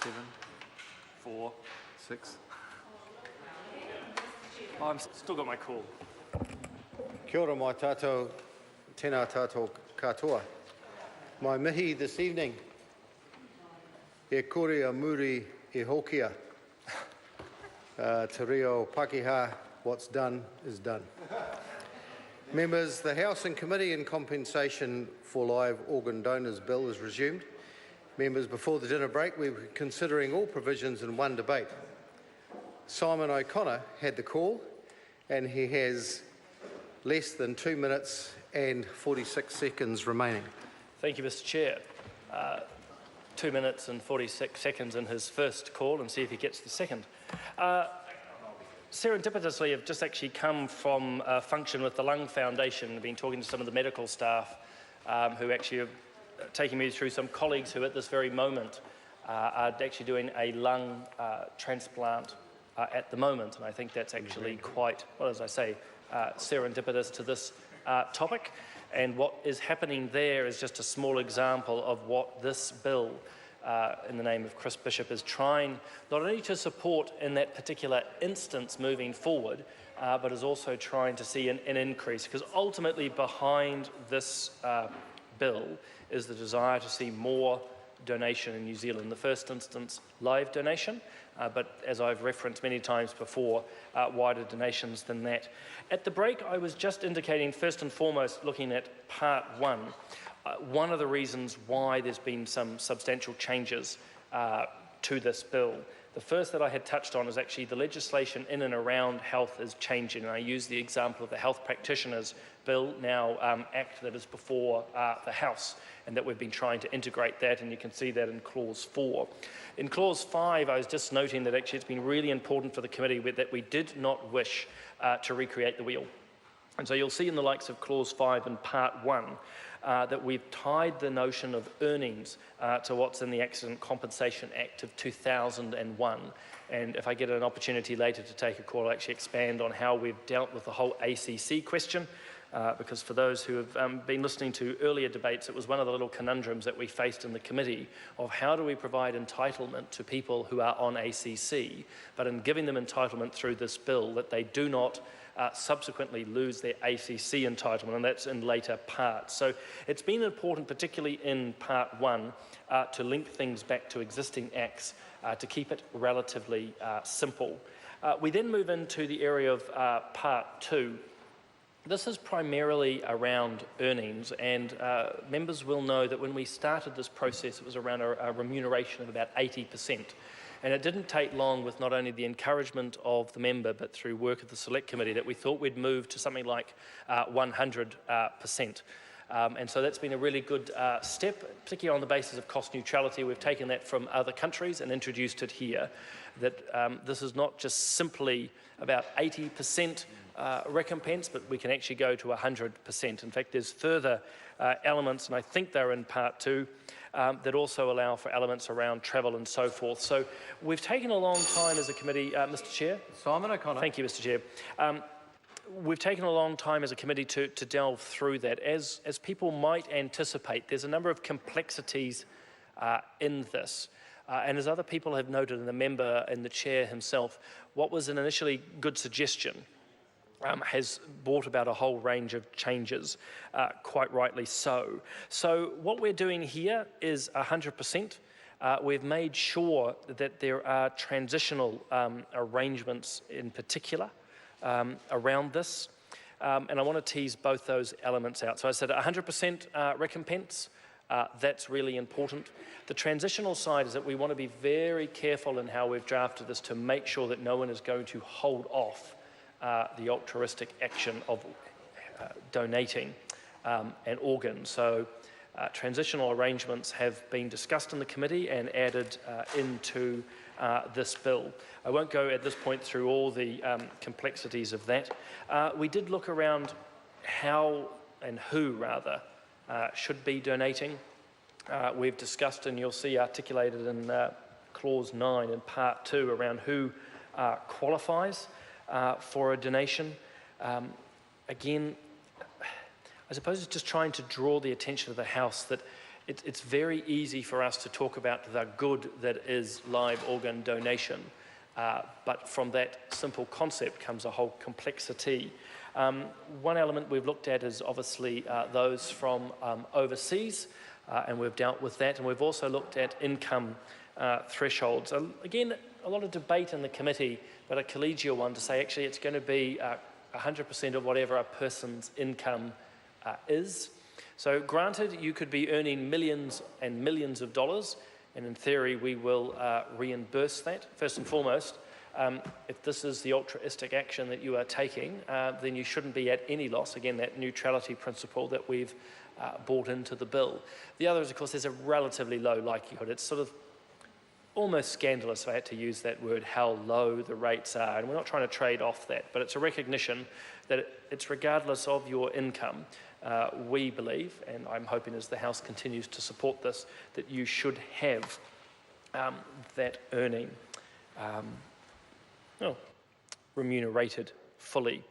7, 4, 6. Oh, I've still got my call. Kia ora mai tātou, tēnā tātou katoa. My mihi this evening, e kore a muri e hokia. Te reo Pakeha, what's done is done. Members, the Housing Committee and Compensation for Live Organ Donors Bill is resumed. Members, before the dinner break, we were considering all provisions in one debate. Simon O'Connor had the call, and he has less than 2 minutes and 46 seconds remaining. Thank you, Mr. Chair. 2 minutes and 46 seconds in his first call, and see if he gets the second. Serendipitously, I've just actually come from a function with the Lung Foundation. I've been talking to some of the medical staff who actually are taking me through some colleagues who at this very moment are actually doing a lung transplant at the moment, and I think that's actually quite, well, as I say, serendipitous to this topic. And what is happening there is just a small example of what this bill, in the name of Chris Bishop, is trying not only to support in that particular instance moving forward, but is also trying to see an increase, because ultimately behind this bill is the desire to see more donation in New Zealand. In the first instance, live donation, but as I've referenced many times before, wider donations than that. At the break, I was just indicating, first and foremost, looking at part one, one of the reasons why there's been some substantial changes to this bill. The first that I had touched on is actually the legislation in and around health is changing, and I use the example of the Health Practitioners Bill, now Act, that is before the House, and that we've been trying to integrate that, and you can see that in Clause 4. In Clause 5, I was just noting that actually it's been really important for the committee that we did not wish to recreate the wheel. And so you'll see in the likes of Clause 5 in Part 1 that we've tied the notion of earnings to what's in the Accident Compensation Act of 2001. And if I get an opportunity later to take a call, I'll actually expand on how we've dealt with the whole ACC question, because for those who have been listening to earlier debates, it was one of the little conundrums that we faced in the committee of how do we provide entitlement to people who are on ACC, but in giving them entitlement through this bill, that they do not subsequently lose their ACC entitlement, and that's in later parts. So it's been important, particularly in Part 1, to link things back to existing acts to keep it relatively simple. We then move into the area of Part 2. This is primarily around earnings, and members will know that when we started this process, it was around a remuneration of about 80%. And it didn't take long, with not only the encouragement of the member, but through work of the Select Committee, that we thought we'd move to something like 100%. And so that's been a really good step, particularly on the basis of cost neutrality. We've taken that from other countries and introduced it here, that this is not just simply about 80% recompense, but we can actually go to 100%. In fact, there's further elements, and I think they're in Part 2, that also allow for elements around travel and so forth. So we've taken a long time as a committee, Mr. Chair. Simon O'Connor. Thank you, Mr. Chair. We've taken a long time as a committee to delve through that. As people might anticipate, there's a number of complexities in this. And as other people have noted, and the member and the chair himself, what was an initially good suggestion has brought about a whole range of changes, quite rightly so. So what we're doing here is 100%. We've made sure that there are transitional arrangements in particular around this, and I want to tease both those elements out. So I said 100% recompense. That's really important. The transitional side is that we want to be very careful in how we've drafted this to make sure that no one is going to hold off the altruistic action of donating an organ. So transitional arrangements have been discussed in the committee and added into this bill. I won't go at this point through all the complexities of that. We did look around how and who rather should be donating. We've discussed, and you'll see articulated in Clause 9 in Part 2, around who qualifies for a donation. Again, I suppose it's just trying to draw the attention of the House that it's very easy for us to talk about the good that is live organ donation, but from that simple concept comes a whole complexity. One element we've looked at is obviously those from overseas, and we've dealt with that, and we've also looked at income thresholds. Again, a lot of debate in the committee, but a collegial one to say actually it's going to be 100% of whatever a person's income is. So granted, you could be earning millions and millions of dollars, and in theory we will reimburse that. First and foremost, if this is the altruistic action that you are taking, then you shouldn't be at any loss. Again, that neutrality principle that we've brought into the bill. The other is, of course, there's a relatively low likelihood. It's sort of almost scandalous, if I had to use that word, how low the rates are. And we're not trying to trade off that, but it's a recognition that it's regardless of your income. We believe, and I'm hoping as the House continues to support this, that you should have that earning remunerated fully.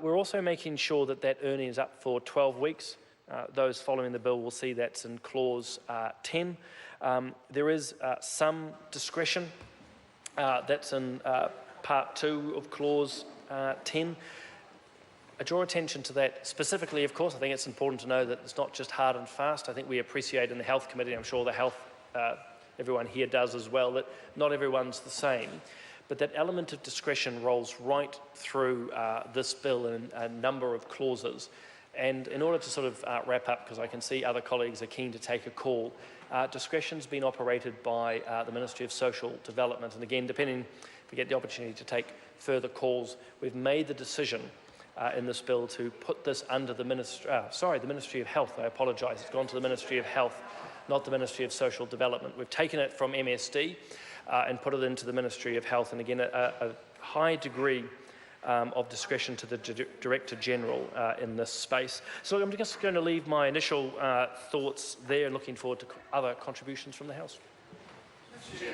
We're also making sure that that earning is up for 12 weeks. Those following the bill will see that's in clause 10. There is some discretion that's in part 2 of clause 10. I draw attention to that specifically, of course. I think it's important to know that it's not just hard and fast. I think we appreciate in the Health Committee, I'm sure the Health, everyone here does as well, that not everyone's the same. But that element of discretion rolls right through this bill in a number of clauses. And in order to sort of wrap up, because I can see other colleagues are keen to take a call, discretion's been operated by the Ministry of Social Development. And again, depending if we get the opportunity to take further calls, we've made the decision in this bill to put this under the Ministry of Health. I apologise. It's gone to the Ministry of Health, not the Ministry of Social Development. We've taken it from MSD and put it into the Ministry of Health. And again, a high degree of discretion to the Director General in this space. So I'm just going to leave my initial thoughts there and looking forward to other contributions from the House.